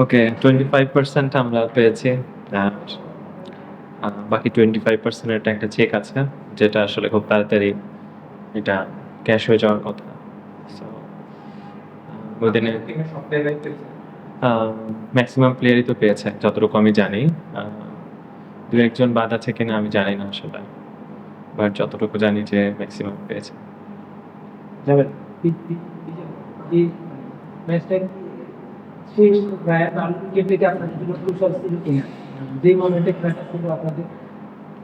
ওকে 25% আমরা পেয়েছি। আর বাকি 25% এর একটা চেক আছে যেটা আসলে খুব তাড়াতাড়ি এটা ক্যাশ হয়ে যাওয়ার কথা। সো ওইদিনে ম্যাক্সিমাম প্লেয়ারই তো পেয়েছে যতটুকু আমি জানি। দু একজন বাদ আছে কিনা আমি জানি না আসলে, বাট যতটুকু জানি যে ম্যাক্সিমাম পেয়েছে। যাবেন এই ম্যাচটা শেষ প্রায় উইকেট থেকে আপনাদের জন্য ক্রুশাল ছিল কিনা, যে মোমেন্টে খেলাটা ছিল আপনাদের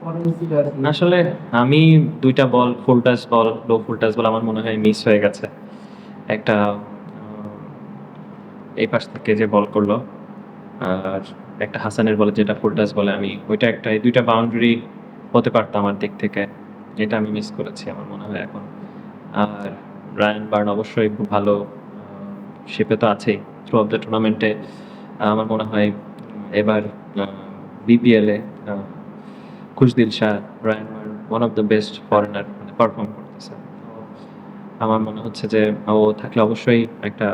পরবর্তীতে আসলে আমি দুইটা বল ফুল টাচ বল লো ফুল টাচ বল আমার মনে হয় মিস হয়ে গেছে। একটা এই পাশ থেকে যে বল করলো আর একটা হাসানের বলে যেটা ফুল টাচ বলে, আমি ওইটা একটা এই দুইটা বাউন্ডারি হতে পারতো আমার দিক থেকে, এটা আমি মিস করেছি আমার মনে হয় এখন। আর রায়ান বার্ন অবশ্যই খুব ভালো শেপে তো আছেই থ্রু অফ দ্য টুর্নামেন্টে। আমার মনে হয় এবার বিপিএলে Khushdil Shah, Ryan Burn one of the best foreigner মানে পারফর্ম করতেছে। তো আমার মনে হচ্ছে যে ও থাকলে অবশ্যই একটা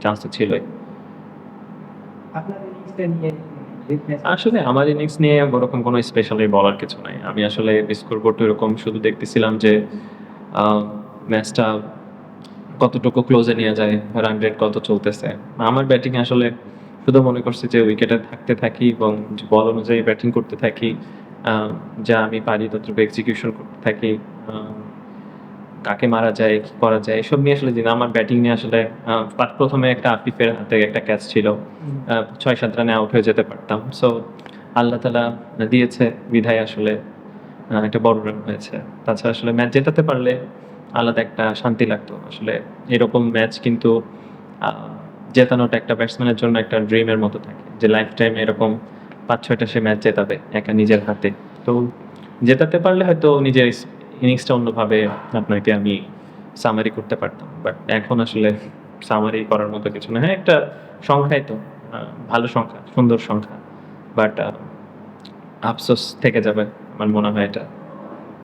চান্স তো ছিলই। আপনার ইনিংসটা নিয়ে আসলে আমার ইনিংস নিয়ে ওরকম কোনো স্পেশালি বলার কিছু নাই। আমি আসলে স্কোর বোর্ড এরকম শুধু দেখতেছিলাম যে ম্যাচটা কতটুকু ক্লোজে নিয়ে যায়, রান রেট কত চলতেছে। আমার ব্যাটিং আসলে শুধু মনে করছি যে উইকেটে থাকতে থাকি এবং বল অনুযায়ী ব্যাটিং করতে থাকি, যা আমি পারি ততটুকু এক্সিকিউশন করতে থাকি। কাকে মারা যায় কি করা যায় এসব নিয়ে আসলে দিন আমার ব্যাটিং নিয়ে আসলে প্রথমে একটা আফিফের হাতে একটা ক্যাচ ছিল, 6-7 রানে আউট হয়ে যেতে পারতাম। সো আল্লাহ তালা দিয়েছে বিধায় আসলে একটা বড় রান হয়েছে। তাছাড়া আসলে ম্যাচ জেতাতে পারলে আলাদা একটা শান্তি লাগতো। আসলে এরকম ম্যাচ কিন্তু জেতানোটা একটা ব্যাটসম্যানের জন্য একটা ড্রিমের মতো থাকে যে লাইফ টাইম এরকম 5-6টা সে ম্যাচ জেতাবে একা নিজের হাতে। তো জেতাতে পারলে হয়তো নিজের ইনিংসটা অন্যভাবে আপনাকে আমি সামারি করতে পারতাম, বাট এখন আসলে সামারি করার মতো কিছু না। হ্যাঁ একটা সংখ্যাই তো, ভালো সংখ্যা সুন্দর সংখ্যা, বাট আফসোস থেকে যাবে আমার মনে হয় এটা।